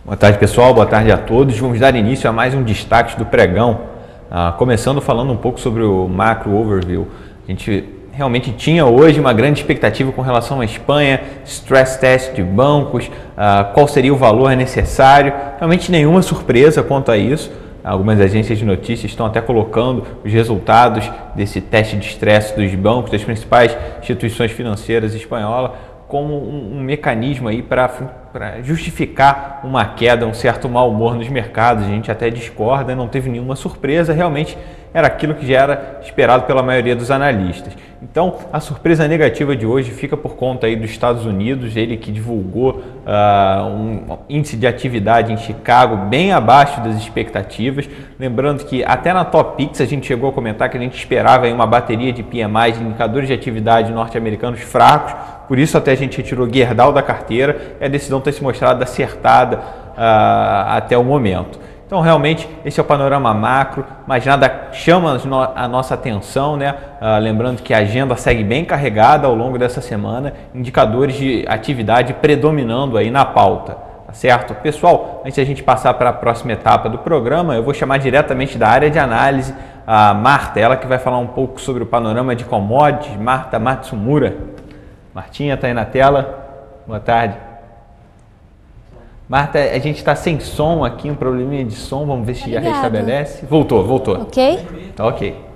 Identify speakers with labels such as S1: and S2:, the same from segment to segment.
S1: Boa tarde, pessoal. Boa tarde a todos. Vamos dar início a mais um destaque do pregão. Começando falando um pouco sobre o macro overview. A gente realmente tinha hoje uma grande expectativa com relação à Espanha, stress test de bancos, qual seria o valor necessário. Realmente nenhuma surpresa quanto a isso. Algumas agências de notícias estão até colocando os resultados desse teste de estresse dos bancos, das principais instituições financeiras espanholas, como um mecanismo aí para justificar uma queda, um certo mau humor nos mercados. A gente até discorda, não teve nenhuma surpresa, realmente era aquilo que já era esperado pela maioria dos analistas. Então, a surpresa negativa de hoje fica por conta aí dos Estados Unidos, ele que divulgou um índice de atividade em Chicago bem abaixo das expectativas. Lembrando que até na Top Picks a gente chegou a comentar que a gente esperava aí uma bateria de PMI, de indicadores de atividade norte-americanos fracos, por isso até a gente retirou Gerdau da carteira e a decisão tem se mostrado acertada até o momento. Então, realmente, esse é o panorama macro, mas nada chama a nossa atenção, né? Lembrando que a agenda segue bem carregada ao longo dessa semana, indicadores de atividade predominando aí na pauta, tá certo? Pessoal, antes de a gente passar para a próxima etapa do programa, eu vou chamar diretamente da área de análise a Marta, ela que vai falar um pouco sobre o panorama de commodities. Marta Matsumura. Martinha, está aí na tela. Boa tarde. Marta, a gente está sem som aqui, um probleminha de som, vamos ver se já restabelece. Voltou.
S2: Ok?
S1: Tá ok.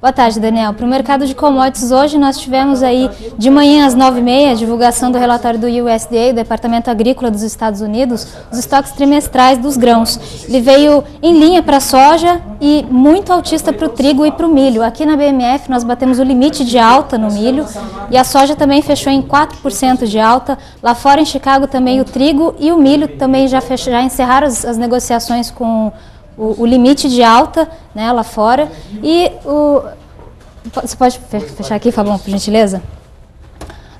S2: Boa tarde, Daniel. Para o mercado de commodities, hoje nós tivemos aí de manhã às 9h30 a divulgação do relatório do USDA, o Departamento Agrícola dos Estados Unidos, os estoques trimestrais dos grãos. Ele veio em linha para a soja e muito altista para o trigo e para o milho. Aqui na BMF nós batemos o limite de alta no milho e a soja também fechou em 4% de alta. Lá fora em Chicago também o trigo e o milho também já encerraram as negociações com o limite de alta, né, lá fora. E você pode fechar aqui, Fabão, por gentileza?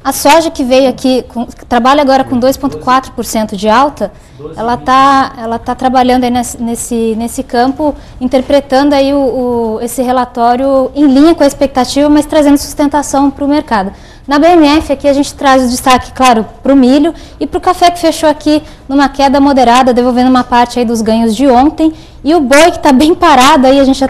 S2: A soja que veio aqui, trabalha agora com 2,4% de alta, ela tá trabalhando aí nesse campo, interpretando aí esse relatório em linha com a expectativa, mas trazendo sustentação para o mercado. Na BMF aqui a gente traz o destaque, claro, para o milho e para o café, que fechou aqui numa queda moderada, devolvendo uma parte aí dos ganhos de ontem. E o boi, que está bem parado, aí a gente já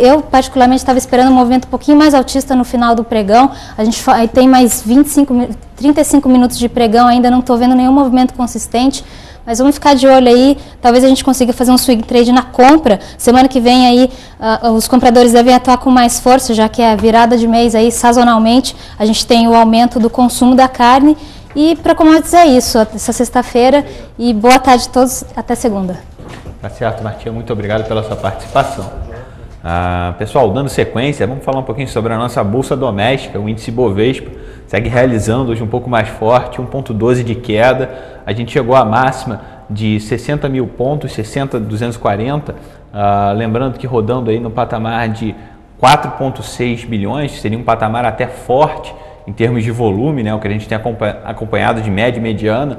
S2: eu particularmente estava esperando um movimento um pouquinho mais altista no final do pregão. A gente tem mais 35 minutos de pregão, ainda não estou vendo nenhum movimento consistente. Mas vamos ficar de olho aí, talvez a gente consiga fazer um swing trade na compra. Semana que vem aí os compradores devem atuar com mais força, já que é a virada de mês aí, sazonalmente, a gente tem o aumento do consumo da carne. E para commodities é isso, essa sexta-feira, e boa tarde a todos, até segunda.
S1: Tá certo, Martinha, muito obrigado pela sua participação. Pessoal, dando sequência, vamos falar um pouquinho sobre a nossa bolsa doméstica, o índice Bovespa, segue realizando hoje um pouco mais forte, 1,12 de queda. A gente chegou à máxima de 60 mil pontos, 60.240, lembrando que rodando aí no patamar de 4,6 bilhões, seria um patamar até forte em termos de volume, né, o que a gente tem acompanhado de média e mediana.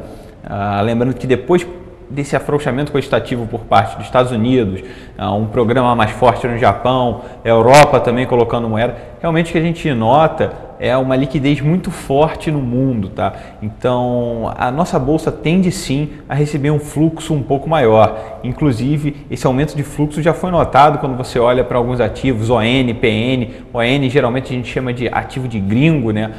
S1: Lembrando que depois desse afrouxamento quantitativo por parte dos Estados Unidos, um programa mais forte no Japão, a Europa também colocando moeda, realmente o que a gente nota é uma liquidez muito forte no mundo, tá? Então, a nossa bolsa tende sim a receber um fluxo um pouco maior. Inclusive, esse aumento de fluxo já foi notado quando você olha para alguns ativos, ON, PN. ON geralmente a gente chama de ativo de gringo, né?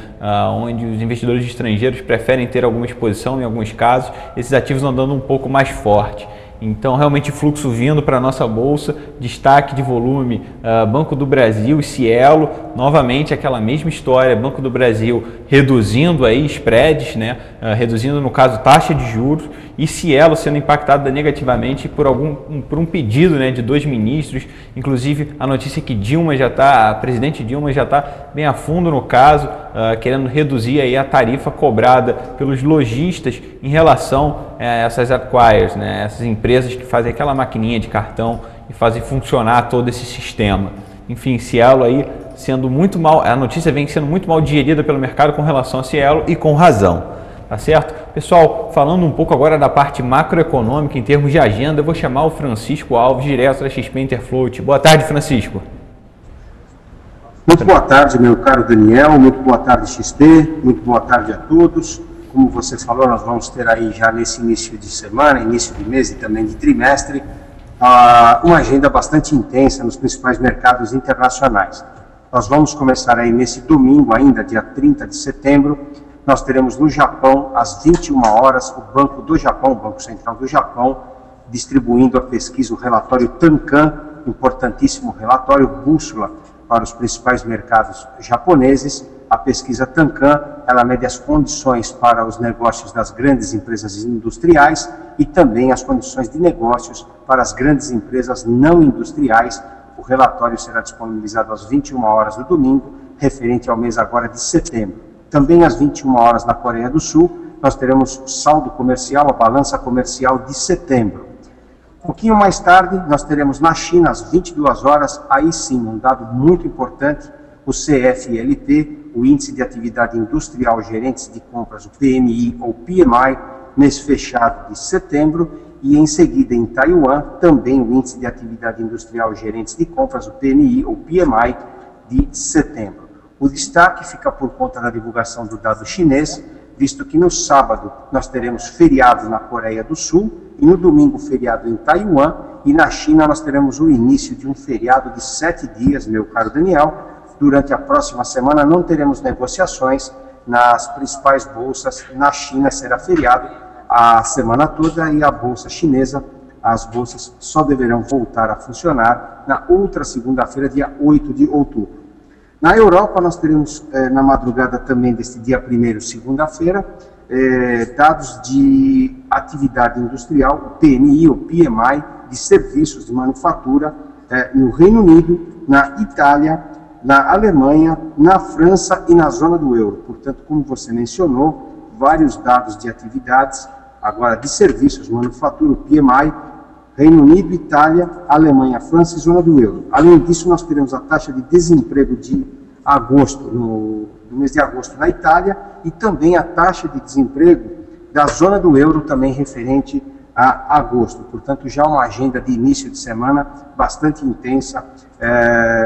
S1: Onde os investidores estrangeiros preferem ter alguma exposição em alguns casos, esses ativos andando um pouco mais forte. Então, realmente, fluxo vindo para a nossa bolsa, destaque de volume, Banco do Brasil e Cielo, novamente aquela mesma história, Banco do Brasil reduzindo aí spreads, né? Reduzindo, no caso, taxa de juros, e Cielo sendo impactada negativamente por um pedido, né, de 2 ministros. Inclusive, a notícia é que a presidente Dilma já está bem a fundo no caso, querendo reduzir aí a tarifa cobrada pelos lojistas em relação a essas acquirers, né, essas empresas que fazem aquela maquininha de cartão e fazem funcionar todo esse sistema. Enfim, Cielo aí sendo muito mal, a notícia vem sendo muito mal digerida pelo mercado com relação a Cielo, e com razão. Tá certo? Pessoal, falando um pouco agora da parte macroeconômica em termos de agenda, eu vou chamar o Francisco Alves, direto da XP Interfloat. Boa tarde, Francisco.
S3: Muito boa tarde, meu caro Daniel, muito boa tarde, XP, muito boa tarde a todos. como você falou, nós vamos ter aí já nesse início de semana, início de mês e também de trimestre, uma agenda bastante intensa nos principais mercados internacionais. Nós vamos começar aí nesse domingo ainda, dia 30 de setembro, nós teremos no Japão, às 21 horas, o Banco do Japão, o Banco Central do Japão, distribuindo a pesquisa, o relatório Tankan, importantíssimo relatório, bússola para os principais mercados japoneses. A pesquisa Tankan, ela mede as condições para os negócios das grandes empresas industriais e também as condições de negócios para as grandes empresas não industriais. O relatório será disponibilizado às 21 horas do domingo, referente ao mês agora de setembro. Também às 21 horas na Coreia do Sul, nós teremos o saldo comercial, a balança comercial de setembro. Um pouquinho mais tarde, nós teremos na China, às 22 horas, aí sim, um dado muito importante, o CFLT, o Índice de Atividade Industrial Gerentes de Compras, o PMI ou PMI, mês fechado de setembro, e em seguida em Taiwan, também o Índice de Atividade Industrial Gerentes de Compras, o PMI ou PMI, de setembro. O destaque fica por conta da divulgação do dado chinês, visto que no sábado nós teremos feriado na Coreia do Sul e no domingo feriado em Taiwan, e na China nós teremos o início de um feriado de 7 dias, meu caro Daniel. Durante a próxima semana não teremos negociações nas principais bolsas. Na China será feriado a semana toda e a bolsa chinesa, as bolsas só deverão voltar a funcionar na outra segunda-feira, dia 8 de outubro. Na Europa, nós teremos, na madrugada também deste dia 1º, segunda-feira, dados de atividade industrial, o PMI ou PMI, de serviços de manufatura, no Reino Unido, na Itália, na Alemanha, na França e na zona do euro. Portanto, como você mencionou, vários dados de atividades, agora de serviços, manufatura, o PMI, Reino Unido, Itália, Alemanha, França e zona do euro. Além disso, nós teremos a taxa de desemprego de agosto, no mês de agosto na Itália, e também a taxa de desemprego da zona do euro, também referente a agosto. Portanto, já uma agenda de início de semana bastante intensa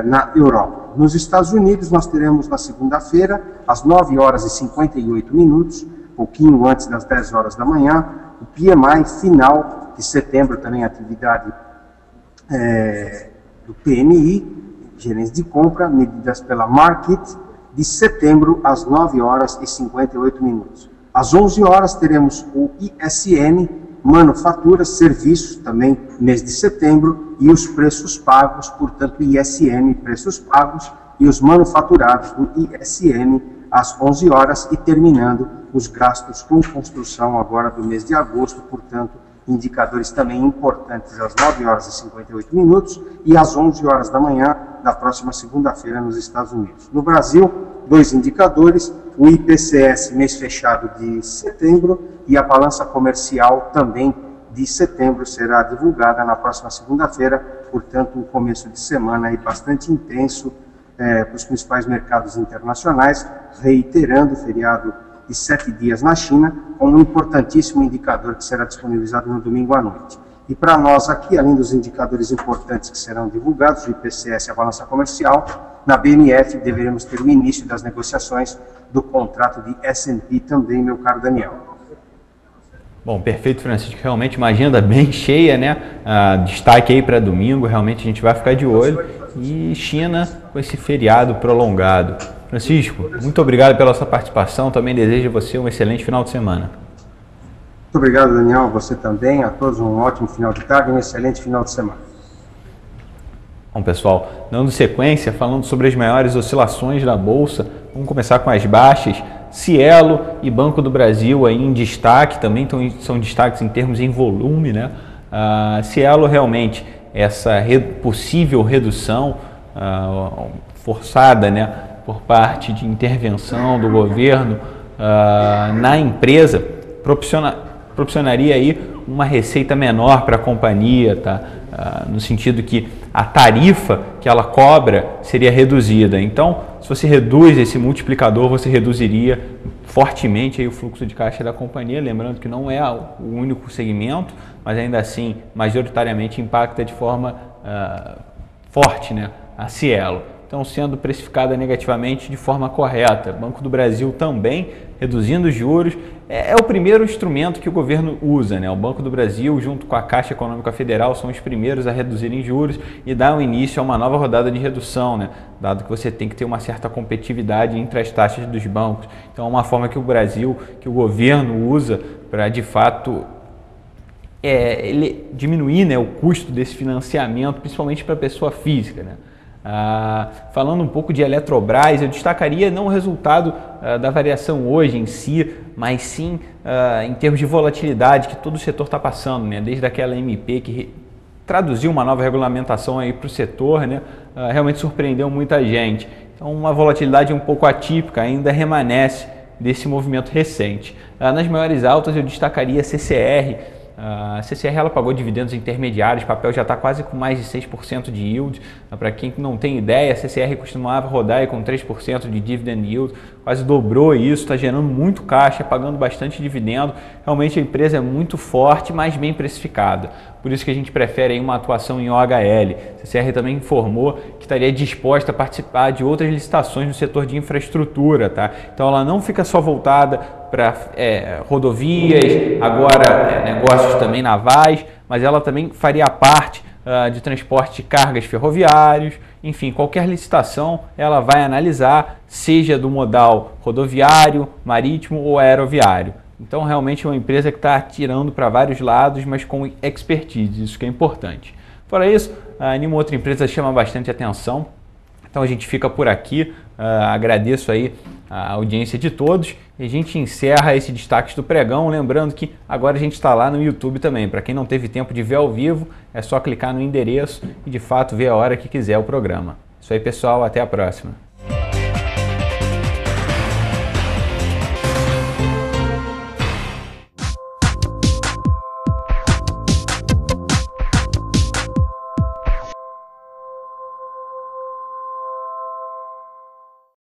S3: na Europa. Nos Estados Unidos, nós teremos na segunda-feira, às 9 horas e 58 minutos, pouquinho antes das 10 horas da manhã, o PMI final de setembro, também atividade do PMI, gerentes de compra, medidas pela Market, de setembro às 9 horas e 58 minutos. Às 11 horas teremos o ISM, manufaturas, serviços, também mês de setembro, e os preços pagos, portanto ISM, preços pagos, e os manufaturados do ISM às 11 horas, e terminando os gastos com construção agora do mês de agosto, portanto, indicadores também importantes às 9 horas e 58 minutos e às 11 horas da manhã da próxima segunda-feira nos Estados Unidos. No Brasil, 2 indicadores, o IPCS mês fechado de setembro e a balança comercial também de setembro será divulgada na próxima segunda-feira, portanto um começo de semana aí bastante intenso para os principais mercados internacionais, reiterando o feriado de 7 dias na China, com um importantíssimo indicador que será disponibilizado no domingo à noite. E para nós aqui, além dos indicadores importantes que serão divulgados, o IPCS e a balança comercial, na BMF deveremos ter o início das negociações do contrato de S&P também, meu caro Daniel.
S1: Bom, perfeito, Francisco. Realmente uma agenda bem cheia, né? Destaque aí para domingo, realmente a gente vai ficar de olho. E China com esse feriado prolongado. Francisco, muito obrigado pela sua participação. Também desejo a você um excelente final de semana.
S3: Muito obrigado, Daniel. A você também. A todos um ótimo final de tarde e um excelente final de semana.
S1: Bom, pessoal, dando sequência, falando sobre as maiores oscilações da Bolsa, vamos começar com as baixas. Cielo e Banco do Brasil aí em destaque, também são destaques em termos em volume, né? Cielo realmente, essa possível redução forçada, né, por parte de intervenção do governo na empresa, proporcionaria aí uma receita menor para a companhia, tá? No sentido que a tarifa que ela cobra seria reduzida. Então, se você reduz esse multiplicador, você reduziria fortemente aí o fluxo de caixa da companhia, lembrando que não é o único segmento, mas ainda assim, majoritariamente impacta de forma forte, né, a Cielo. estão sendo precificadas negativamente de forma correta. Banco do Brasil também reduzindo os juros. É o primeiro instrumento que o governo usa, né? O Banco do Brasil, junto com a Caixa Econômica Federal, são os primeiros a reduzirem juros e dar início a uma nova rodada de redução, né? Dado que você tem que ter uma certa competitividade entre as taxas dos bancos. Então é uma forma que o governo usa para, de fato, ele diminuir, né, o custo desse financiamento, principalmente para a pessoa física, né? Falando um pouco de Eletrobras, eu destacaria não o resultado da variação hoje em si, mas sim em termos de volatilidade que todo o setor está passando, né? Desde aquela MP que traduziu uma nova regulamentação aí para o setor, né? Realmente surpreendeu muita gente. Então uma volatilidade um pouco atípica ainda remanesce desse movimento recente. Nas maiores altas eu destacaria a CCR. A CCR ela pagou dividendos intermediários, o papel já está quase com mais de 6% de yield. Para quem não tem ideia, a CCR costumava rodar aí com 3% de dividend yield, quase dobrou isso, está gerando muito caixa, pagando bastante dividendo. Realmente a empresa é muito forte, mas bem precificada. Por isso que a gente prefere aí uma atuação em OHL. A CCR também informou que estaria disposta a participar de outras licitações no setor de infraestrutura, tá? Então ela não fica só voltada para rodovias, agora negócios também navais, mas ela também faria parte de transporte de cargas ferroviários. Enfim, qualquer licitação ela vai analisar, seja do modal rodoviário, marítimo ou aeroviário. Então realmente é uma empresa que está atirando para vários lados, mas com expertise, isso que é importante. Fora isso, nenhuma outra empresa chama bastante atenção. Então a gente fica por aqui, agradeço aí a audiência de todos e a gente encerra esse destaque do pregão, lembrando que agora a gente está lá no YouTube também. Para quem não teve tempo de ver ao vivo, é só clicar no endereço e de fato ver a hora que quiser o programa. Isso aí, pessoal, até a próxima.